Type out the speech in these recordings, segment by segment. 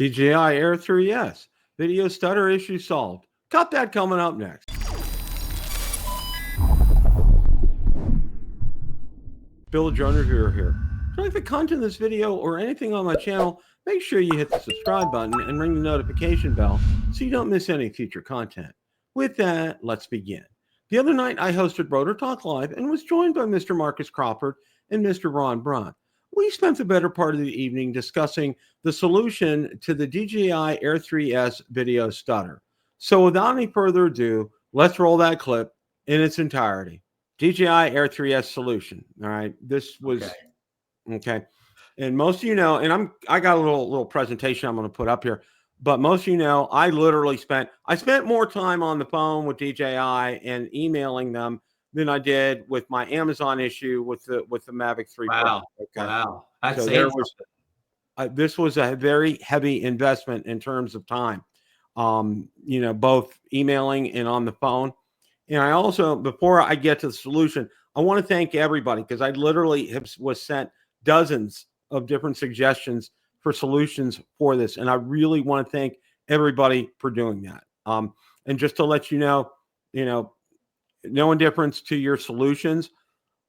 DJI Air 3S, video stutter issue solved. Got that coming up next. Bill the Drone Reviewer here. If you like the content of this video or anything on my channel, make sure you hit the subscribe button and ring the notification bell so you don't miss any future content. With that, let's begin. The other night, I hosted Rotor Talk Live and was joined by Mr. Marcus Crawford and Mr. Ron Braun. We spent the better part of the evening discussing the solution to the DJI Air 3S video stutter. So without any further ado, let's roll that clip in its entirety. DJI Air 3S solution. All right. This was okay. And most of you know, and I got a little presentation I'm going to put up here, but most of you know, I spent more time on the phone with DJI and emailing them than I did with my Amazon issue with the Mavic 3 Wow. Pro. Okay. Wow. That's so this was a very heavy investment in terms of time. Both emailing and on the phone. And I also, before I get to the solution, I want to thank everybody because I literally was sent dozens of different suggestions for solutions for this. And I really want to thank everybody for doing that. And just to let you know, no indifference to your solutions.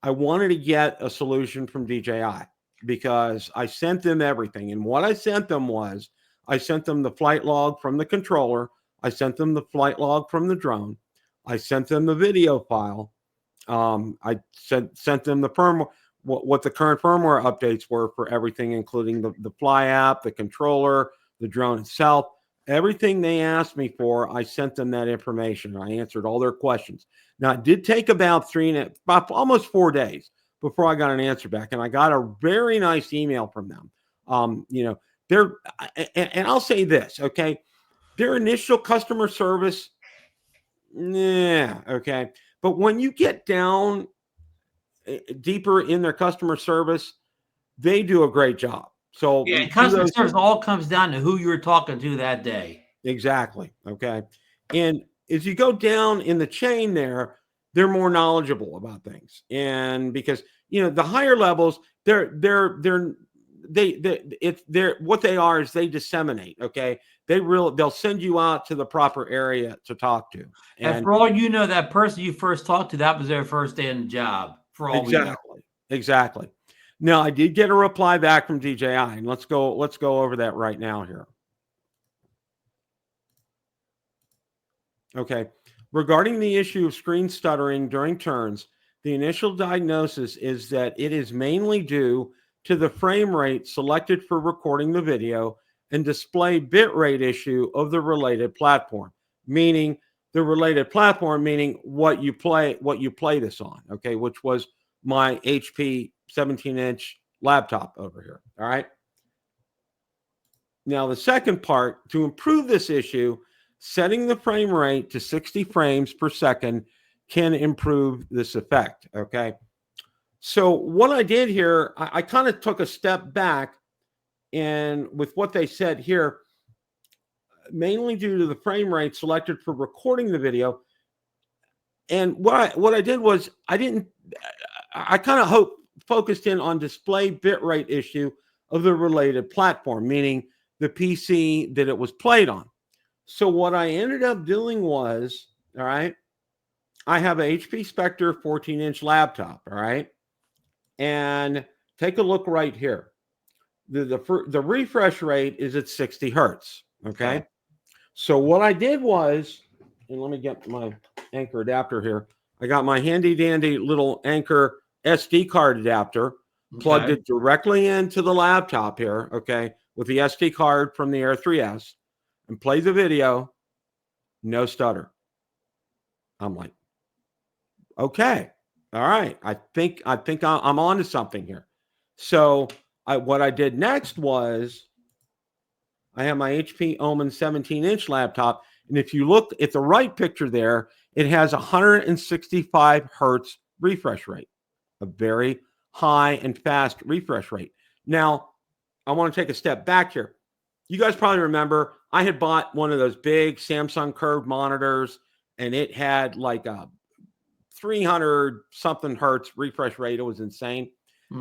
I wanted to get a solution from DJI because I sent them everything. And what I sent them was, I sent them the flight log from the controller. I sent them the flight log from the drone. I sent them the video file. I sent them the firmware, what the current firmware updates were for everything, including the Fly app, the controller, the drone itself. Everything they asked me for, I sent them that information. I answered all their questions. Now, it did take about almost 4 days before I got an answer back, and I got a very nice email from them. And I'll say this, okay? Their initial customer service, okay. But when you get down deeper in their customer service, they do a great job. So yeah, customer service all comes down to who you're talking to that day. Exactly. Okay. And as you go down in the chain there, they're more knowledgeable about things. And because, the higher levels, what they are is they disseminate. Okay. They'll send you out to the proper area to talk to. And for all you know, that person you first talked to, that was their first day in the job. For all we know. Exactly. Now, I did get a reply back from DJI, and let's go over that right now here. Okay. Regarding the issue of screen stuttering during turns, the initial diagnosis is that it is mainly due to the frame rate selected for recording the video and display bitrate issue of the related platform, meaning what you play this on, okay, which was my HP 17-inch laptop over here. All right. Now, the second part, to improve this issue, setting the frame rate to 60 frames per second can improve this effect. Okay. So what I did here, I kind of took a step back, and with what they said here, mainly due to the frame rate selected for recording the video. And what I did was I kind of focused in on display bitrate issue of the related platform, meaning the PC that it was played on. So what I ended up doing was, all right, I have a HP Spectre 14-inch laptop, all right, and take a look right here. The refresh rate is at 60 hertz, okay? So what I did was, and let me get my Anchor adapter here. I got my handy dandy little Anchor SD card adapter, plugged it directly into the laptop here, okay, with the SD card from the Air 3S, and play the video, no stutter. I'm like, okay, all right. I think I'm on to something here. So what I did next was I have my HP Omen 17-inch laptop, and if you look at the right picture there, it has 165 hertz refresh rate, a very high and fast refresh rate. Now, I want to take a step back here. You guys probably remember I had bought one of those big Samsung curved monitors, and it had like a 300 something hertz refresh rate. It was insane.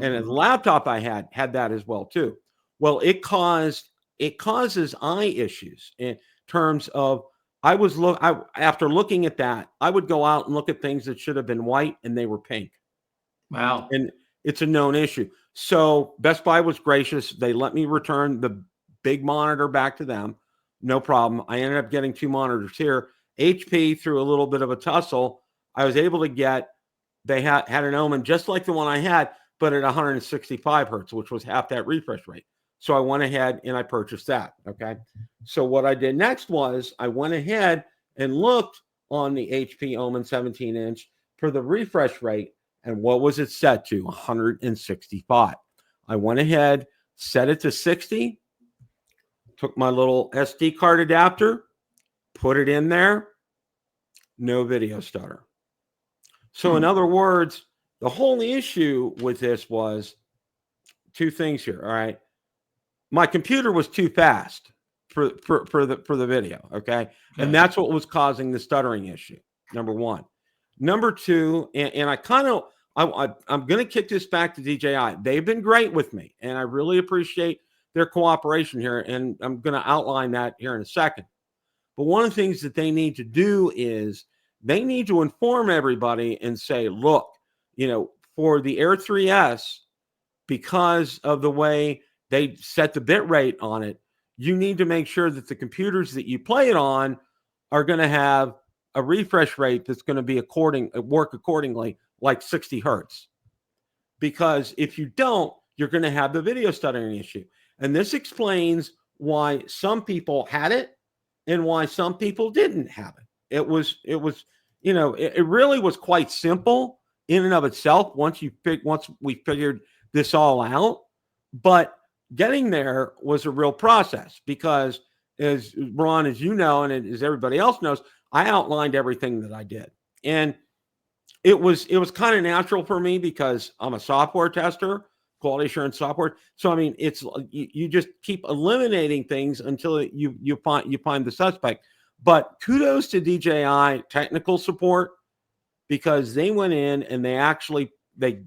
And the laptop I had that as well too. Well, it caused it causes eye issues in terms of after looking at that, I would go out and look at things that should have been white and they were pink. Wow. And it's a known issue. So Best Buy was gracious. They let me return the big monitor back to them. No problem. I ended up getting 2 monitors here. HP, through a little bit of a tussle, I was able to get, they had an Omen just like the one I had, but at 165 hertz, which was half that refresh rate. So I went ahead and I purchased that. Okay. So what I did next was I went ahead and looked on the HP Omen 17-inch for the refresh rate. And what was it set to? 165. I went ahead, set it to 60, took my little SD card adapter, put it in there, no video stutter. So in other words, the whole issue with this was 2 things here. All right. My computer was too fast for the video. Okay. And that's what was causing the stuttering issue. Number 1. Number 2, and I'm going to kick this back to DJI. They've been great with me, and I really appreciate their cooperation here. And I'm going to outline that here in a second. But one of the things that they need to do is they need to inform everybody and say, look, for the Air 3S, because of the way they set the bit rate on it, you need to make sure that the computers that you play it on are going to have a refresh rate that's going to be work accordingly, like 60 hertz. Because if you don't, you're going to have the video stuttering issue. And this explains why some people had it and why some people didn't have it. It really was quite simple in and of itself once we figured this all out. But getting there was a real process because, as Ron, as you know, and as everybody else knows, I outlined everything that I did. And it was kind of natural for me because I'm a software tester, quality assurance software. So, I mean, it's you just keep eliminating things until you find the suspect. But kudos to DJI technical support, because they went in and they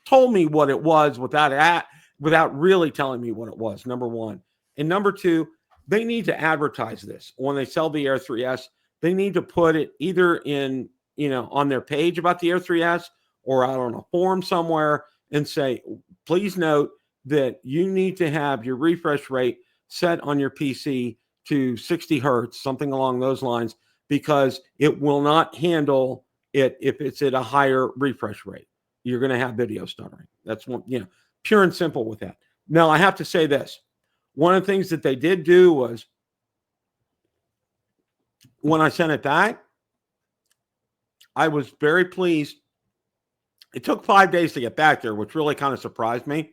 told me what it was without really telling me what it was, number 1. And number 2, they need to advertise this. When they sell the Air 3S, they need to put it either in, on their page about the Air 3S or out on a forum somewhere and say, please note that you need to have your refresh rate set on your PC to 60 hertz, something along those lines, because it will not handle it if it's at a higher refresh rate. You're going to have video stuttering. That's one, pure and simple with that. Now, I have to say this. One of the things that they did do was when I sent it back, I was very pleased. It took 5 days to get back there, which really kind of surprised me.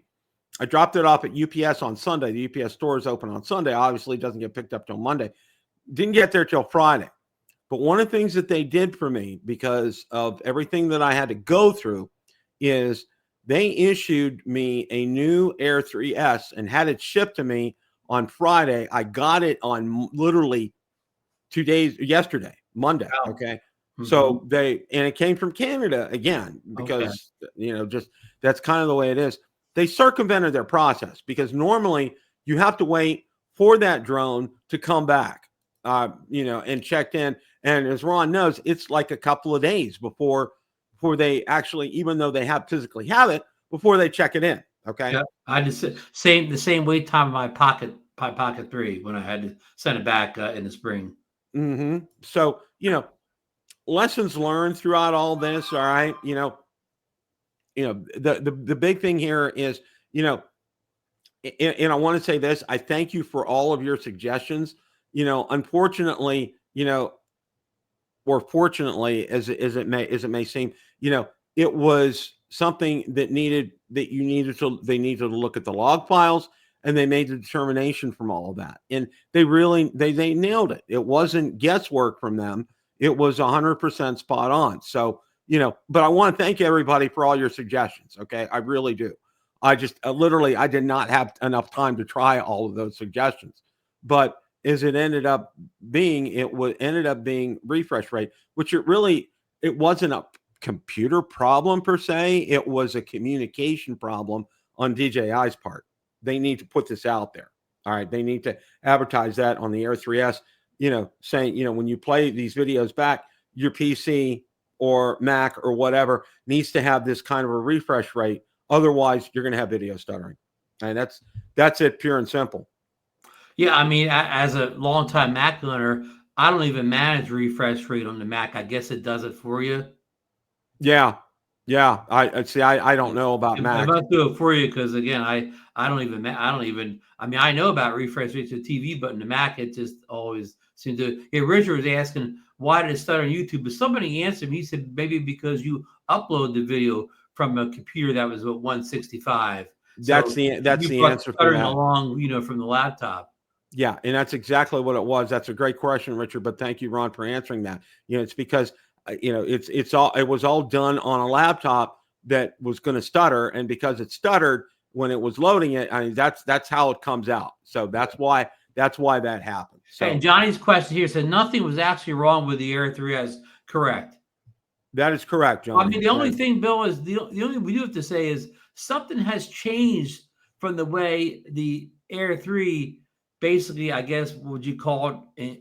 I dropped it off at UPS on Sunday. The UPS store is open on Sunday. Obviously, it doesn't get picked up till Monday. Didn't get there till Friday. But one of the things that they did for me, because of everything that I had to go through, is they issued me a new Air 3S and had it shipped to me on Friday. I got it on literally 2 days, yesterday, Monday. Wow. Okay. Mm-hmm. So it came from Canada again, because, just that's kind of the way it is. They circumvented their process because normally you have to wait for that drone to come back, and checked in. And as Ron knows, it's like a couple of days before they actually, even though they physically have it, before they check it in. Okay. Yeah, I just the same wait time of my Pocket 3 when I had to send it back in the spring. Mm-hmm. So, lessons learned throughout all this. All right. The big thing here is, and I want to say this, I thank you for all of your suggestions. Unfortunately, or fortunately, as it may seem, it was something that they needed to look at the log files, and they made the determination from all of that. And they nailed it. It wasn't guesswork from them. It was 100% spot on. So, but I want to thank everybody for all your suggestions. Okay. I really do. I just I did not have enough time to try all of those suggestions, but as it ended up being, ended up being refresh rate, which it wasn't a computer problem per se. It was a communication problem on DJI's part. They need to put this out there. All right. They need to advertise that on the Air 3S, saying, when you play these videos back, your PC or Mac or whatever needs to have this kind of a refresh rate. Otherwise, you're going to have video stuttering. And that's it, pure and simple. Yeah, I mean, as a longtime Mac owner, I don't even manage refresh rate on the Mac. I guess it does it for you. Yeah. I see. I don't know about It Mac. must do it for you because again, I don't even I mean I know about refresh rates of TV, but in the Mac it just always seems to. Yeah, Richard was asking why did it stutter on YouTube, but somebody answered me. He said maybe because you upload the video from a computer that was at 165. That's the answer for that. Along, from the laptop. Yeah, and that's exactly what it was. That's a great question, Richard. But thank you, Ron, for answering that. It's because it was all done on a laptop that was going to stutter, and because it stuttered when it was loading it, I mean that's how it comes out. So that's why that happened. So, and Johnny's question here said nothing was actually wrong with the Air 3S. Correct. That is correct, Johnny. I mean, the only thing, Bill, is the only we do have to say is something has changed from the way the Air 3 basically, I guess, would you call it,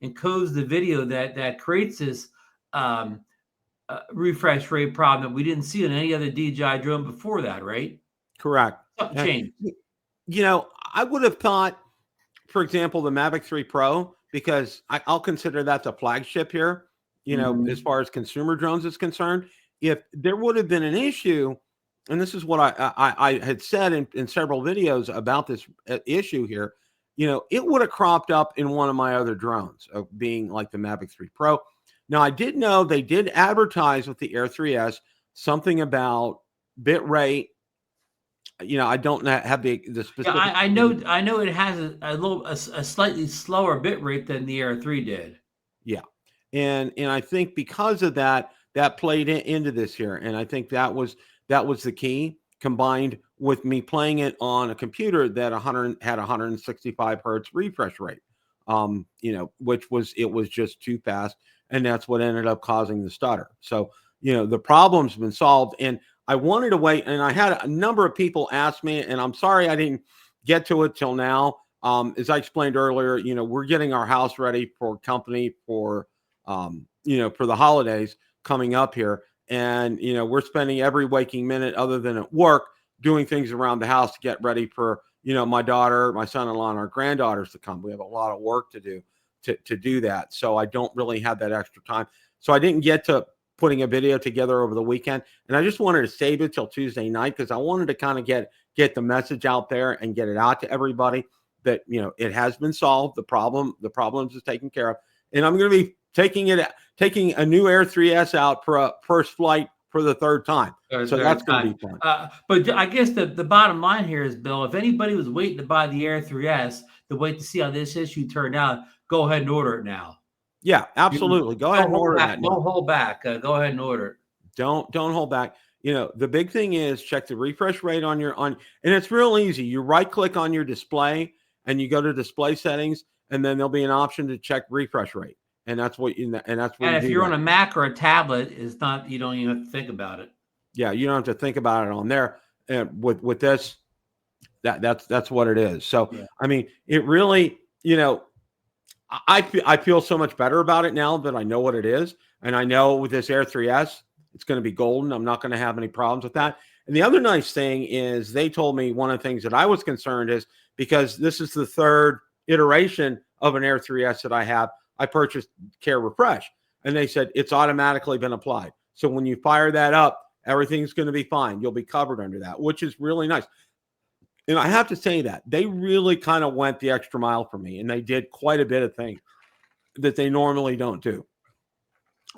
encodes the video that creates this refresh rate problem that we didn't see on any other DJI drone before that, right? Correct. Something changed. I would have thought, for example, the Mavic 3 Pro, because I'll consider that the flagship here, as far as consumer drones is concerned. If there would have been an issue, and this is what I had said in several videos about this issue here, it would have cropped up in one of my other drones, being like the Mavic 3 Pro. Now, I did know they did advertise with the Air 3S something about bit rate. I don't have the specific. Yeah, I know it has a slightly slower bit rate than the Air 3 did. Yeah, and I think because of that played into this here, and I think that was the key, combined with me playing it on a computer that had 165 hertz refresh rate, which was just too fast. And that's what ended up causing the stutter. So, the problem's been solved. And I wanted to wait. And I had a number of people ask me, and I'm sorry I didn't get to it till now. As I explained earlier, we're getting our house ready for company for the holidays coming up here. And, we're spending every waking minute other than at work doing things around the house to get ready for, my daughter, my son-in-law, and our granddaughters to come. We have a lot of work to do. To do that. So I don't really have that extra time. So I didn't get to putting a video together over the weekend. And I just wanted to save it till Tuesday night because I wanted to kind of get the message out there and get it out to everybody that, it has been solved. The problems is taken care of. And I'm going to be taking a new Air 3S out for a first flight for the third time. So that's going to be fun. But I guess the bottom line here is, Bill, if anybody was waiting to buy the Air 3S to wait to see how this issue turned out, go ahead and order it now. Yeah, absolutely. Go ahead and order that. Don't hold back. Go ahead and order it. Don't hold back. The big thing is check the refresh rate on and it's real easy. You right click on your display and you go to display settings, and then there'll be an option to check refresh rate. And that's what if you're on a Mac or a tablet, it's not, you don't even have to think about it. Yeah, you don't have to think about it on there. And with this, that's what it is. So yeah. I mean, it really, I feel so much better about it now that I know what it is. And I know with this Air 3S, it's going to be golden. I'm not going to have any problems with that. And the other nice thing is they told me one of the things that I was concerned is because this is the third iteration of an Air 3S that I have, I purchased Care Refresh. And they said it's automatically been applied. So when you fire that up, everything's going to be fine. You'll be covered under that, which is really nice. And I have to say that they really kind of went the extra mile for me, and they did quite a bit of things that they normally don't do.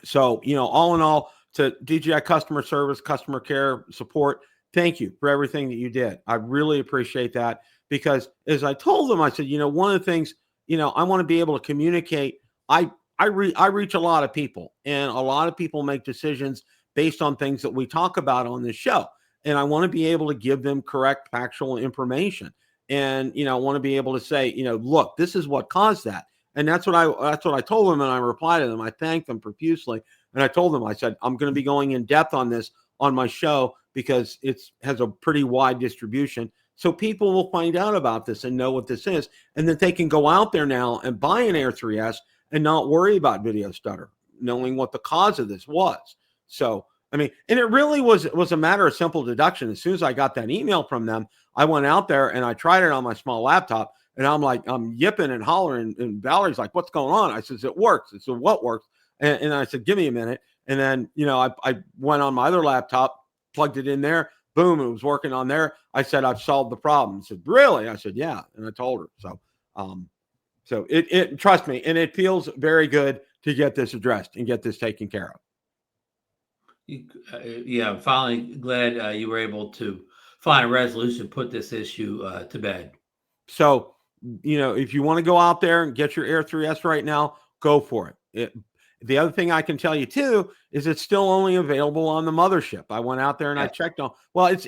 So, all in all, to DJI customer service, customer care support, thank you for everything that you did. I really appreciate that because as I told them, I said, one of the things, I want to be able to communicate. I reach a lot of people, and a lot of people make decisions based on things that we talk about on this show. And I want to be able to give them correct factual information. And, I want to be able to say, look, this is what caused that. And that's what I told them. And I replied to them. I thanked them profusely. And I told them, I said, I'm going to be going in depth on this on my show because it has a pretty wide distribution. So people will find out about this and know what this is, and that they can go out there now and buy an Air 3S and not worry about video stutter, knowing what the cause of this was. So, I mean, and it really was a matter of simple deduction. As soon as I got that email from them, I went out there and I tried it on my small laptop, and I'm yipping and hollering, and Valerie's like, "What's going on?" I says, "It works." I said, "What works?" And I said, "Give me a minute." And then, I went on my other laptop, plugged it in there, boom, it was working on there. I said, "I've solved the problem." She said, "Really?" I said, "Yeah." And I told her. So it trust me, and it feels very good to get this addressed and get this taken care of. Yeah, I'm finally glad you were able to find a resolution, put this issue to bed. So, if you want to go out there and get your Air 3S right now, go for it. The other thing I can tell you too is it's still only available on the mothership. I went out there and I checked on. Well, it's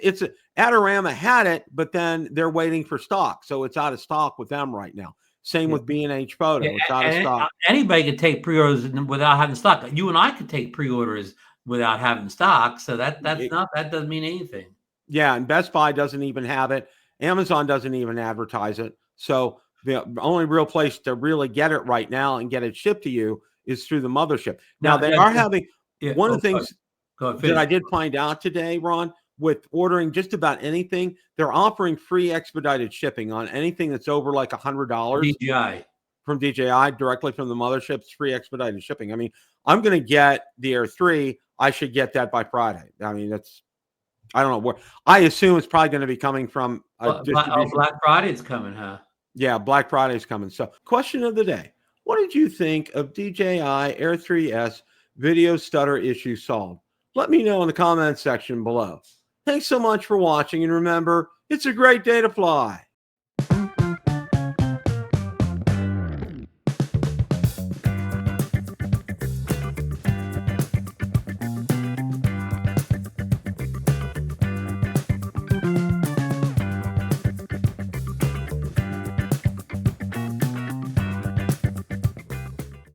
Adorama had it, but then they're waiting for stock, so it's out of stock with them right now. Same with B&H Photo. Yeah, it's out of stock. Anybody can take pre-orders without having stock. You and I could take pre-orders without having stock, so that doesn't mean anything. Yeah, and Best Buy doesn't even have it. Amazon doesn't even advertise it. So the only real place to really get it right now and get it shipped to you is through the mothership. Now they are having one of the things that I did find out today, Ron, with ordering just about anything, they're offering free expedited shipping on anything that's over like $100. DJI. From DJI, directly from the mothership, it's free expedited shipping. I mean, I'm going to get the Air 3. I should get that by Friday. I mean, I don't know where. I assume it's probably going to be coming from Black Friday's coming, huh? Yeah, Black Friday's coming. So, question of the day. What did you think of DJI Air 3S video stutter issue solved? Let me know in the comments section below. Thanks so much for watching, and remember, it's a great day to fly.